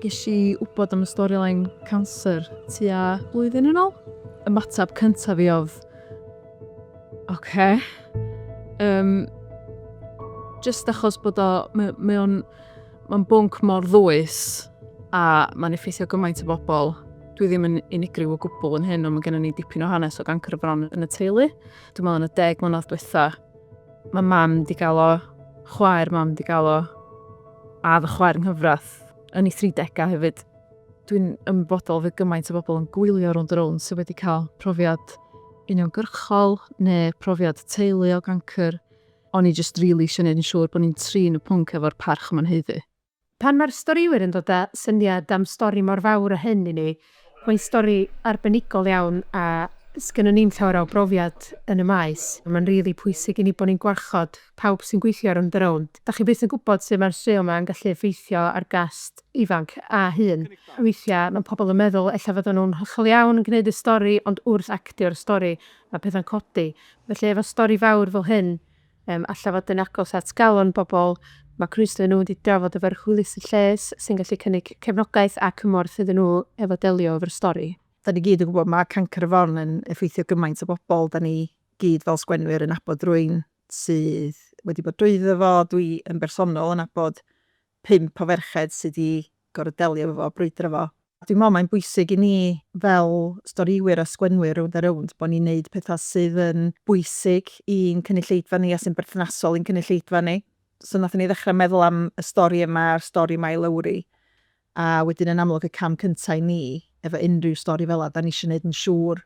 Ges i wybod am y storyline Cancr tua blwyddyn yn ôl. Ymateb cyntaf fi oedd, just achos bod mae'n bwnc mor ddwys a mae'n effeithio gymaint o bobl. Dwi ddim yn unigryw o gwbl yn hyn, ond mae gennym ni dipyn o hanes o Cancr y Fron yn y teulu. Dwi'n meddwl yn y 10 mlynedd diwetha, mae mam di gael o, chwaer mam di gael o, a fy chwaer yng nghyfraith yn ei 30au hefyd. Dwi'n ymwybodol fydd gymaint o bobl yn gwylio Rownd sydd wedi cael profiad uniongyrchol neu profiad teulu o Cancr. O'n i just really eisiau gwneud yn siŵr bod ni'n trin y pwnc efo'r parch yma'n heiddi. Pan mae'r storiwyr yn dod â syniad am stori mor fawr a hyn i ni, mae'n stori arbenigol iawn a sgynnon ni'n llawer o brofiad yn y maes. Mae'n rili pwysig i ni bod ni'n gwarchod pawb sy'n gweithio ar Rownd. Da chi byth yn gwybod sut mae'r straeon yma'n gallu effeithio ar gast ifanc a hyn. Weithiau mae pobl yn meddwl ella fod nhw'n hollol iawn yn gwneud y stori, ond wrth actio'r stori mae pethau'n codi. Felly efo stori fawr fel hyn, alla fod yn agos at galon bobl, mae Kristy nhw wedi drafod efo'r hwylus y lles sy'n gallu cynnig cefnogaeth a cymorth iddyn nhw efo delio efo'r stori. Da ni gyd yn gwybod mae Cancr y Fron yn effeithio gymaint o bobl. Da ni gyd fel sgwenwyr yn abod rhywun sydd wedi bod drwyddo fo. Dwi yn bersonol yn abod 5 o ferched sydd wedi gorfod delio efo, brwydro fo. Dwi'n meddwl mae'n bwysig i ni fel storiwyr a sgwenwyr Rownd bod ni'n neud pethau sydd yn bwysig i'n cynulleidfa ni a sy'n berthnasol i'n cynulleidfa ni. So nathon ni ddechrau meddwl am y stori yma'r stori Mae Lowri. A wedyn yn amlwg y cam cyntaf i ni, efo unrhyw stori fel yna, da ni eisiau gwneud yn siŵr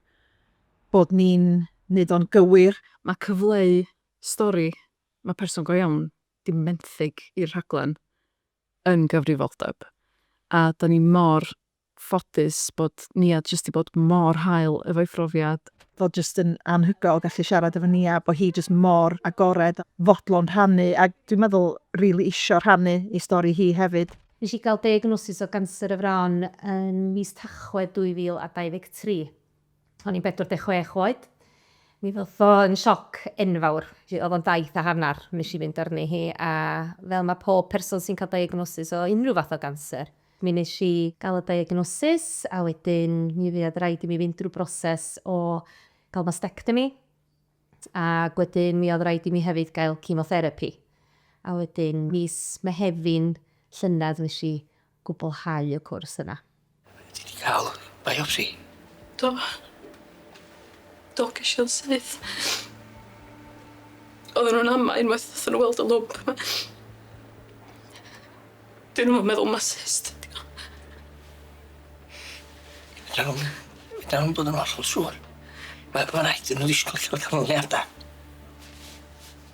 bod ni'n wneud o'n gywir. Mae cyfleu stori, mae person go iawn dim menthyg i'r rhaglen yn gyfrifoldeb. A da ni mor ffodus bod Nia jyst i bod mor hael efo'i phrofiad. Fod jyst yn anhygoel gallu siarad efo Nia, bod hi jyst mor agored, fodlon rhannu, a dwi'n meddwl rili isio rhannu ei stori hi hefyd. Nes i gael diagnosis o Cancr y Fron yn mis Tachwedd 2023. O'n i'n 46 oed. Mi ddoth o yn sioc enfawr. Oedd o'n 2 a hanner nes i fynd arni hi, a fel mae pob person sy'n cael diagnosis o unrhyw fath o ganser. Mi nes i gael y diagnosis, a wedyn mi fydd rhaid i mi fynd drwy broses o gael mastectomy, a wedyn mi oedd rhaid i mi hefyd gael chemotherapi. A wedyn mis Mehefin llynedd nes i gwblhau y cwrs yna. Ti wedi cael biopsi? Do gesio'n syth. Oedden nhw'n ama unwaith oedden nhw weld y lwb yma. Dyn nhw'n meddwl ma cyst. Fydda nhw'n bod yn hollol siŵr. Mae'n rhaid yn nhw ddisgwyl lle oedd canlyniadau.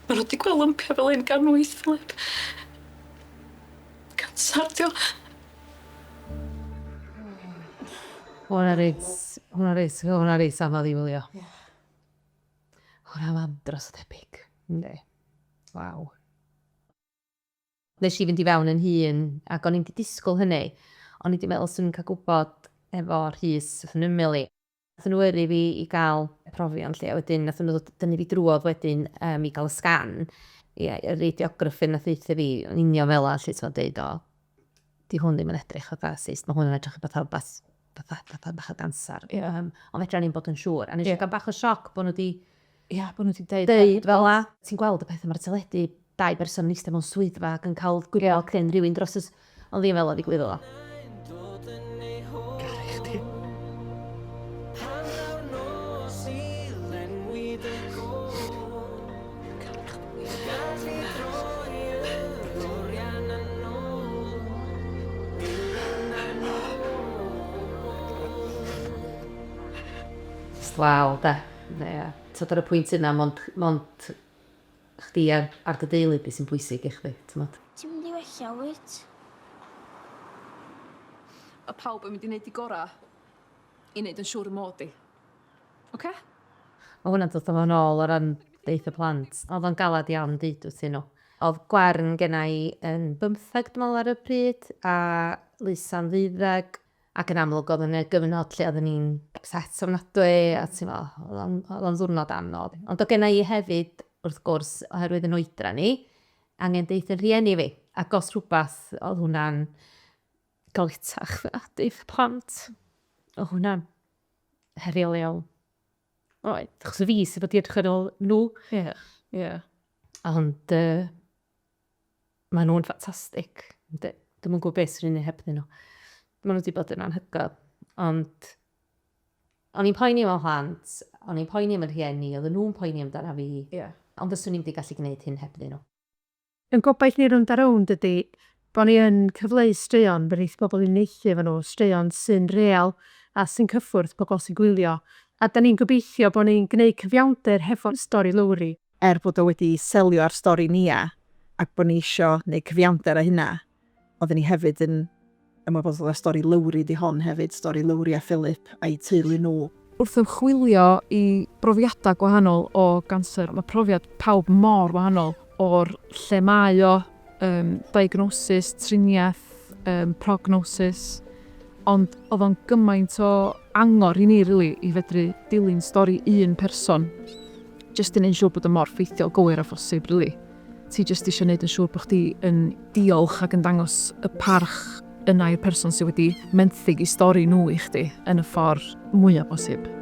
Mae nhw wedi gweld lympio fel un gan wyth, Philip. Cansar, dio. Hwna reis anodd i wylio. Hwna mam dros debyg. Ynddi. Waw. Nes i fynd i fewn yn hun, ac o'n i'n di disgwyl hynny. O'n i di meddwl sy'n cael gwybod efo rhys yn ymyl i. Nathon nhw yrru fi i gael profion lle, a wedyn nathon nhw dynnu fi drwodd wedyn i gael y sgan. Y radiograff nath eitha fi, yn union fel a lle ti'n deud o, di hwn ddim yn edrych o cyst, mae hwn yn edrych o bach o gansar. Ond fedra ni'n bod yn siŵr. A nes i gael bach o sioc bod nhw wedi deud fel a. Ti'n gweld y pethau mae'r teledu, 2 berson yn eistedd mewn swyddfa ac yn cael gwybod cyn rhywun dros ys... Ond ddim fel o ddigwyddo. Waw, da. Tod ar y pwynt yna, mond chdi ar dy deulu beth sy'n bwysig i chdi. Ti'n mynd i wella, wyt? A pawb yn mynd i wneud i gorau i wneud yn siŵr y mod i. Oce? Mae hwnna'n dod o'n ôl o ran deith y plant. Oedd o'n galad iawn deud wrth nhw. Oedd Gwern genna i yn 15 dymol ar y pryd, a Lysa'n 12. Ac yn amlwg oedd yn y gyfnod lle oedden ni'n set ofnadwy, a ti'n meddwl, oedd o'n ddwrnod anodd. Ond o genna i hefyd, wrth gwrs, oherwydd yn oedra ni, angen deith yn rhieni fi. Ac os rhywbeth oedd hwnna'n galitach dydd plant. O hwnna'n heriol iawn. Oed, achos y fi sydd wedi edrych ar ôl nhw. Ie. Ond maen nhw'n ffantastig. Dwi'n yn gwybod beth sy'n unig hebddyn nhw. Maen nhw wedi bod yn anhygoel. Ond o'n i'n poeni mewn hlant, o'n i'n poeni am y rhieni, oedd nhw'n poeni amdana fi. Ond fyswn ni'n wedi gallu gwneud hyn hebddyn nhw. Yn gobaith ni rhwng Rownd ydy bod ni yn cyfleu straeon bydd eich bobl yn neithio efo nhw, straeon sy'n real a sy'n cyffwrdd pobl sy'n gwylio. A da ni'n gobeithio bod ni'n gwneud cyfiawnder hefo'r stori Lowri. Bod o wedi selio ar stori Nia, ac bod ni isio gwneud cyfiawnder a hynna, oedden ni hefyd yn ymwybodol o stori Lowri di hon hefyd, stori Lowri a Philip a'i teulu nhw. Wrth ymchwilio i brofiadau gwahanol o Cancr, mae profiad pawb mor wahanol o'r lle mae o, diagnosis, triniaeth, prognosis, ond oedd o'n gymaint o angor i ni, really, i fedru dilyn stori un person. Just yn ein siŵr bod y mor ffeithiol gywir a phosib, really. Ti just eisiau gwneud yn siŵr bod chdi yn diolch ac yn dangos y parch yna i'r person sydd wedi menthyg i stori nhw i chdi yn y ffordd mwyaf bosib.